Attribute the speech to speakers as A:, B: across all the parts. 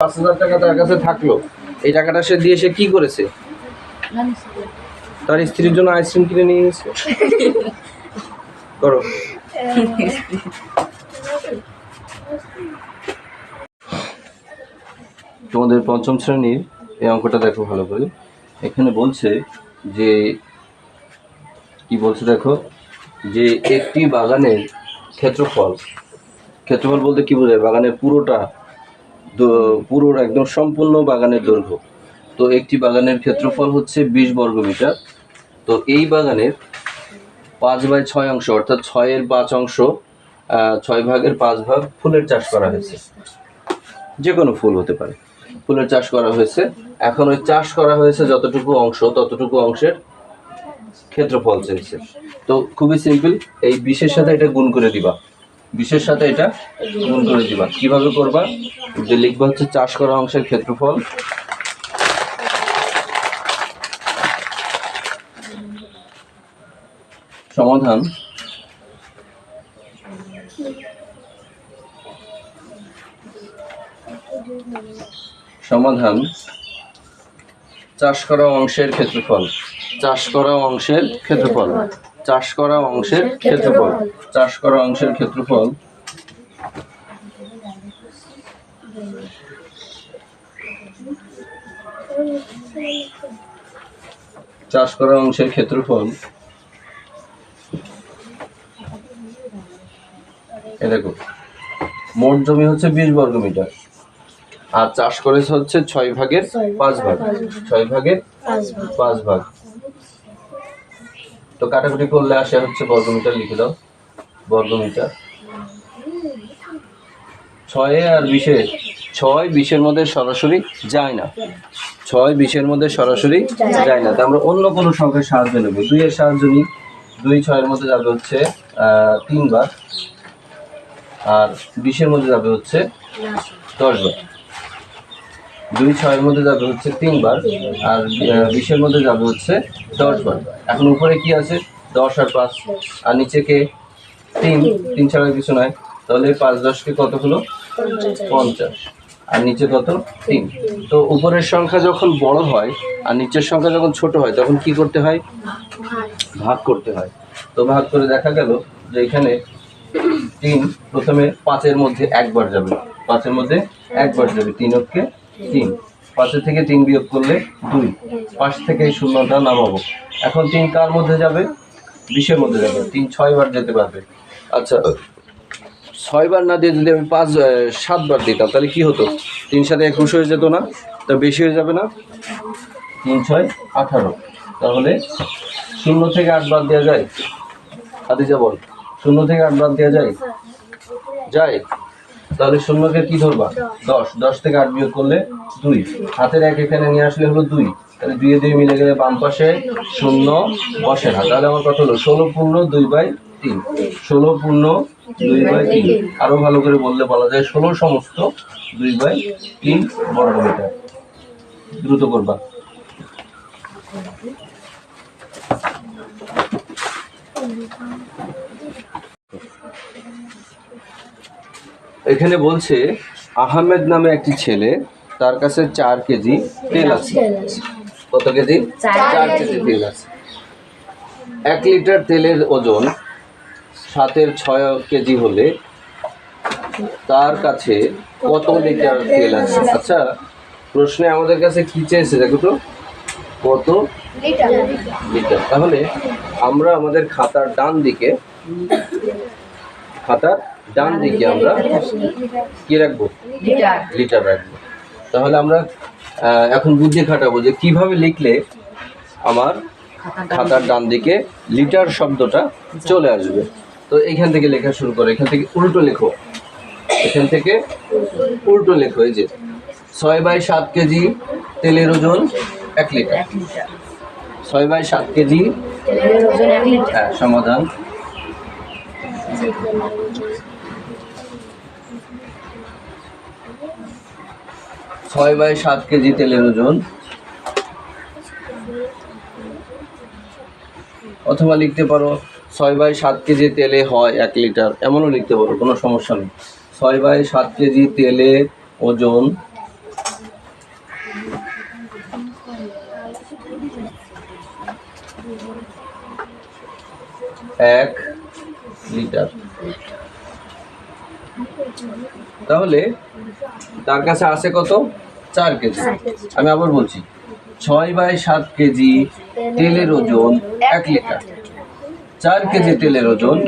A: 5,000 টাকা তার কাছে থাকলো, এই টাকাটা সে দিয়ে সে কি করেছে? তার স্ত্রীর জন্য আইসক্রিম কিনে নিয়ে গেছে। করো। তোমাদের পঞ্চম শ্রেণীর এই অঙ্কটা দেখো ভালো করে। এখানে বলছে যে কি বলছে দেখো, যে একটি বাগানের ক্ষেত্রফল বলতে কি বোঝায়? বাগানের পুরো একদম সম্পূর্ণ বাগানের দৈর্ঘ্য। তো একটি বাগানের ক্ষেত্রফল হচ্ছে 20 বর্গমিটার। তো এই বাগানের 5/6 অংশ অর্থাৎ 6/5 অংশ, 6 ভাগের 5 ভাগ ফুলের চাষ করা হয়েছে। যে কোনো ফুল হতে পারে, ফুলের চাষ করা হয়েছে। এখন ওই চাষ করা হয়েছে যতটুকু অংশ, ততটুকু অংশের ক্ষেত্রফল চাইছে। তো খুবই সিম্পল, এই 20-এর সাথে এটা গুণ করে দিবা, 20-এর সাথে এটা গুণ করে দিবা। কিভাবে করবা? যে লিখবা হচ্ছে চাষ করা অংশের ক্ষেত্রফল সমাধান চাষ করা অংশের ক্ষেত্রফল, চাষ করা অংশের ক্ষেত্রফল, চাষ করা অংশের ক্ষেত্রফল, চাষ করা অংশের ক্ষেত্রফল চাষ করা অংশের ক্ষেত্রফল। এ দেখো, মোট জমি হচ্ছে 20 বর্গমিটার, আর চাষ করেছে হচ্ছে 6 ভাগের 5 ভাগ, 6 ভাগের 5 ভাগ। তো কাটাকুটি করলে আসে হচ্ছে বর্গমিটার, লিখে দাও বর্গমিটার। 6 আর 20-এ, 6 20-এর মধ্যে সরাসরি যায় না, 6 20-এর মধ্যে সরাসরি যায় না। তো আমরা অন্য কোনো সংখ্যার সাহায্য নেব। 2-এর সাহায্য নিই। 2 6-এর মধ্যে যাবে হচ্ছে 3 বার, আর 20-এর মধ্যে যাবে হচ্ছে 10 বার। 2 6-এর মধ্যে যাবে হচ্ছে 3 বার, আর 20-এর মধ্যে যাবে হচ্ছে 10 বার। এখন উপরে কি আছে? 10 আর 5, আর নিচে কে? 3 ছাড়া কিছু নয়। তাহলে 5 10-কে কত হলো? 50, আর নিচে কত? 3। তো উপরের সংখ্যা যখন বড় হয় আর নিচের সংখ্যা যখন ছোট হয়, তখন কি করতে হয়? ভাগ করতে হয়। তো ভাগ করে দেখা গেল যে এখানে 3 প্রথমে 5-এর মধ্যে একবার যাবে, 5-এর মধ্যে একবার যাবে, 3 অক্ষে 3। 5-এর থেকে 3 বিয়োগ করলে 2, 5 থেকে এই শূন্যটা নামাবো। এখন 3 কার মধ্যে যাবে? 20-এর মধ্যে যাবে। 3 6 বার যেতে পারবে। আচ্ছা, 6 বার না দিয়ে যদি আমি 7 বার দিতাম, তাহলে কি হতো? 3 সাথে 21 হয়ে যেত না? তা বেশি হয়ে যাবে না? 3 6 18। তাহলে 0 থেকে 8 বাদ দেওয়া যায়? আদিজা বল, 0 থেকে 8 বাদ দেওয়া যায়? যায়। তাহলে 0-কে কি ধরবা? 10। 10 থেকে 8 বিয়োগ করলে 2। হাতের 1 এখানে নিয়ে আসলে হলো 2। তাহলে 2 এ 2 মিলে গেলে বাম পাশে 0 বসে না। তাহলে আমার কত হলো? 16 পূর্ণ 2/3। 16 পূর্ণ 2/3। আরো ভালো করে বললে বলা যায় 16 সমস্ত 2/3 বর্গমিটার। দ্রুত করবা। এখানে বলছে আহমেদ নামে একটি ছেলে, তার কাছে 4 কেজি তেল আছে। কত কেজি? 4 কেজি তেল আছে। 1 লিটার তেলের ওজন 7/6 কেজি হলে তার কাছে কত লিটার তেল আছে? আচ্ছা, প্রশ্নে আমাদের কাছে কি চেয়েছে দেখো তো, কত লিটার। তাহলে আমরা আমাদের খাতার ডান দিকে আমরা কি রাখবো? লিটার রাখবো। তাহলে আমরা এখন বুদ্ধি খাটাবো যে কিভাবে লিখলে আমার খাতার ডান দিকে লিটার শব্দটা চলে আসবে। তো এইখান থেকে লেখা শুরু করো। এখান থেকে উল্টো লেখো, এখান থেকে উল্টো লেখো। এই যে 6/7 কেজি তেলের ওজন 1 লিটার। 6/7 কেজি তেলের ওজন 1 লিটার। হ্যাঁ, সমাধান। 6/7 কেজি তেলের ওজন, অথবা লিখতে পারো 6/7 কেজি তেলে হয় 1 লিটার, এমনও লিখতে পারো, কোনো সমস্যা নেই। 6/7 কেজি তেলের ওজন 1 লিটার। তাহলে তার কাছে আছে কত? 4 কেজি। আমি আবার বলছি, 6/7 কেজি তেলের ওজন 1 লিটার। 4 কেজি তেলের ওজন,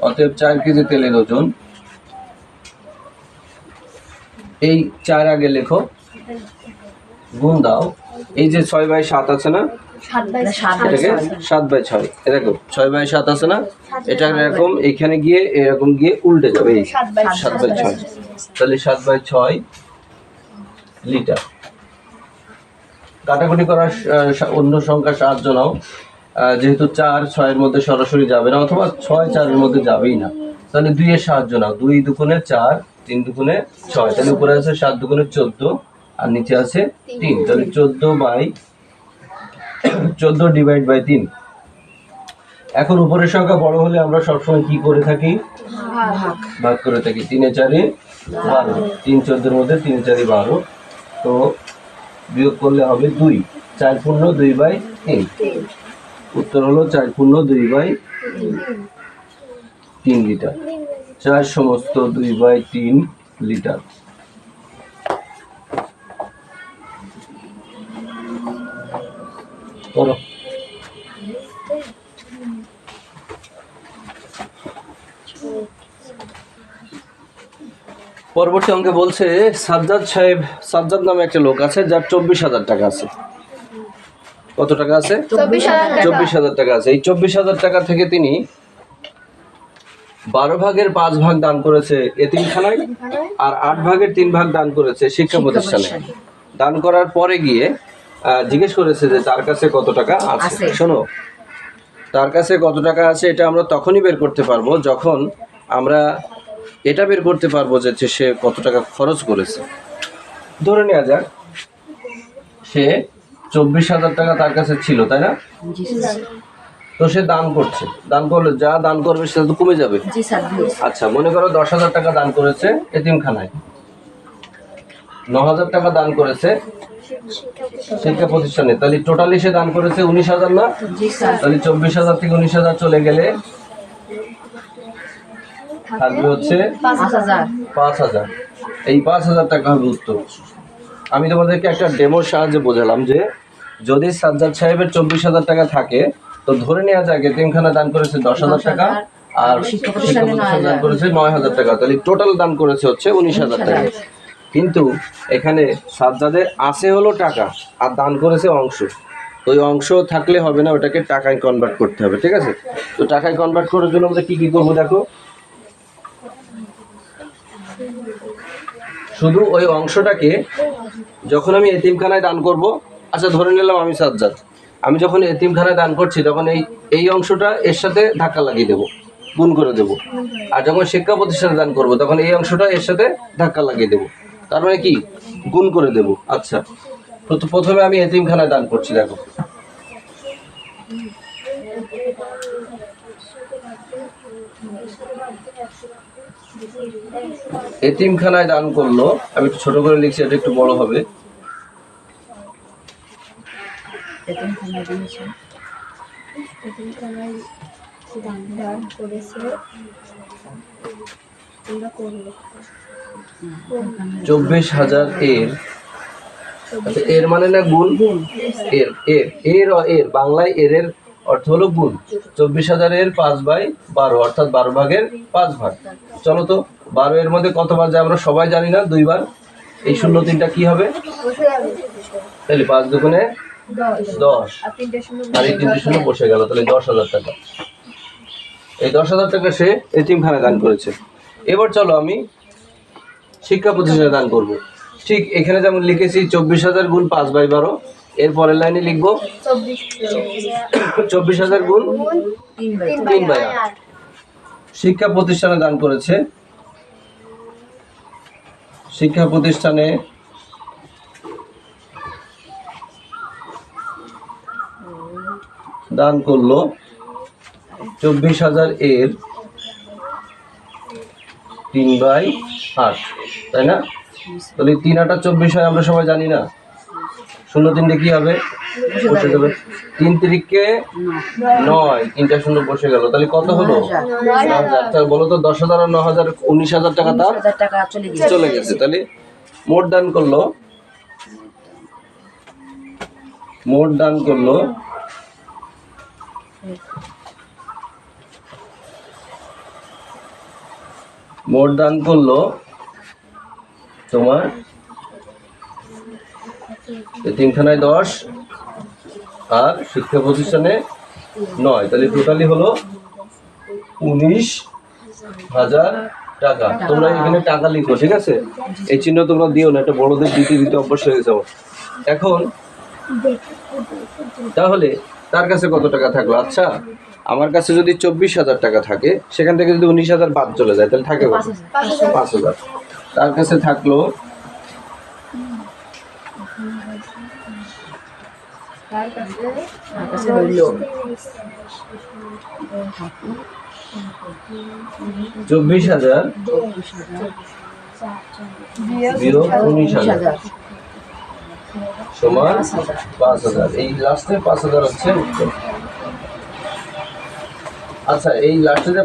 A: অতএব 4 কেজি তেলের ওজন, এই 4 আগে লেখো, গুণ দাও, এই যে 6/7 আছে না, এটাকে 7/6, দেখো 6/7 আছে না, এটা এরকম এখানে গিয়ে এরকম গিয়ে উল্টে যাবে, এই 7/6, তাহলে 7/6 লিটার। কাটাকুটি করার অন্য সংখ্যা সাহায্য নাও, যেহেতু 4 6-এর মধ্যে সরাসরি যাবে না, অথবা 6 4-এর মধ্যে যাবেই না, তাহলে 2 এর সাহায্য নাও। 2 দুগুণে 4, 3 দুগুণে 6, তাহলে উপরে আছে 7 দুগুণে 14 আর নিচে আছে 3, তাহলে 14 ডিভাইড বাই 3। এখন উপরের সংখ্যা বড় হলে আমরা সবসময় কি করে থাকি? ভাগ করে থাকি। 3 এ 4 12, 3 14-এর মধ্যে 3 এ 4 12, তো বিয়োগ করলে হবে 2, 4 পূর্ণ 2/3, উত্তর হলো 4 পূর্ণ 2/3 লিটার। 4 সমস্ত 2/3 লিটার। করো। পরবর্তী অঙ্কে বলছে, সাজ্জাদ নামে একটা লোক আছে যার 24,000 টাকা আছে। কত টাকা আছে? 24,000 টাকা আছে। এই 24,000 টাকা থেকে তিনি 12 ভাগের 5 ভাগ দান করেছে এতিমখানায়, আর 8 ভাগের 3 ভাগ দান করেছে শিক্ষা প্রতিষ্ঠানে। দান করার পরে গিয়ে জিজ্ঞেস করেছে যে তার কাছে কত টাকা আছে। শোনো, তার কাছে কত টাকা আছে এটা আমরা তখনই বের করতে পারবো যখন আমরা এটা বের করতে পারবো যে সে কত টাকা খরচ করেছে। ধরে নেওয়া যাক সে 24,000 টাকা তার কাছে ছিল, তাই না? তো সে দান করছে, দান করলে যা দান করবে সেটা তো কমে যাবে। আচ্ছা, মনে করো 10,000 টাকা দান করেছে এতিমখানায়, 9,000 টাকা দান করেছে শিক্ষা প্রতিষ্ঠানে, তাহলে টোটালি সে দান করেছে 19,000 না? তাহলে 24,000 থেকে 19,000 চলে গেলে থাকবে হচ্ছে 5,000। এই 5,000 টাকা হবে উত্তর। আমি তোমাদেরকে একটা ডেমোর সাহায্যে বোঝালাম যে যদি সাজ্জাদ সাহেবের 24,000 টাকা থাকে, তো ধরে নেওয়া যায় এতিমখানা দান করেছে 10,000 টাকা আর শিক্ষা প্রতিষ্ঠান দান করেছে 9,000 টাকা, তাহলে টোটাল দান করেছে হচ্ছে 19,000 টাকা। কিন্তু এখানে সাজ্জাদের আছে হলো টাকা আর দান করেছে অংশ, ওই অংশ থাকলে হবে না, ওটাকে টাকায় কনভার্ট করতে হবে, ঠিক আছে? তো টাকায় কনভার্ট করার জন্য আমরা কি করবো দেখো, শুধু ওই অংশটাকে যখন আমি এতিমখানায় দান করব, আচ্ছা ধরে নিলাম আমি সাজ্জাদ, আমি যখন এতিমখানায় দান করছি তখন এই অংশটা এর সাথে ধাক্কা লাগিয়ে দেবো, গুণ করে দেবো। আর যখন শিক্ষা প্রতিষ্ঠানে দান করব তখন এই অংশটা এর সাথে ধাক্কা লাগিয়ে দেবো, তার মানে কি গুণ করে দেব। আচ্ছা, প্রথমে আমি এতিমখানায় দান করছি, দেখো এতিমখানায় দান করলো, আমি একটু ছোট করে লিখছি, এটা একটু বড় হবে।
B: এতিমখানায় দান করেছে
A: 24,000 এর, আচ্ছা এর মানে না গুণ, এর এর এর এর বাংলায় এর অর্থ হলো গুণ। 24,000 এর 5/12 অর্থাৎ 12 ভাগের 5 ভাগ। চলো তো 12 এর মধ্যে কতবার যায় আমরা সবাই জানি না, 2 বার। এই 0-3টা কি হবে? তাহলে 5 দুগুণে 10 আর এই 3টে 0 বসে গেল, তাহলে 10,000 টাকা। এই 10,000 টাকা সে এতিমখানায় দান করেছে। এবার চলো আমি শিক্ষা প্রতিষ্ঠানে দান করব। ঠিক এখানে যেমন লিখেছি 24,000 গুণ 5/12, এর পরের লাইনে লিখবো 24,000 গুণ 3/8। শিক্ষা প্রতিষ্ঠানে দান করেছে, শিক্ষা প্রতিষ্ঠানে দান করলো 24,000 এর 3/8, তাই না? তাহলে 3 8 24 হয় আমরা সবাই জানি না, শূন্য তিনটে কি হবে? বসে যাবে। 3 তিরিকে 9, 3টা শূন্য বসে গেল, তাহলে কত হলো? 9,000। তাহলে বলো তো 10,000 আর 9,000, 19,000 টাকা তার
C: 19,000 টাকা
A: চলে গেছে। তাহলে মোট দান করলো, মোট দান করলো মোট দান করলো তোমার 3খানায় 10 আর শিক্ষা প্রতিষ্ঠানে 9, তাহলে টোটালি হলো 19,000 টাকা। তোমরা এখানে টাকা লিখো, ঠিক আছে? এই চিহ্ন তোমরা দিও না, এটা বড়দের দিতে দিতে অভ্যাস হয়ে গেছে আমার। এখন তাহলে তার কাছে কত টাকা থাকলো? আচ্ছা, আমার কাছে যদি 24,000 টাকা থাকে, সেখান থেকে যদি 19,000 বাদ চলে যায়, তাহলে থাকে কত? 5,000। তার কাছে থাকলো
C: তার কাছে হইল
A: 24,000 বিয়োগ 19,000 সমান 5,000। এই লাস্টে 5,000 হচ্ছে উত্তর। আচ্ছা, এই লাস্টে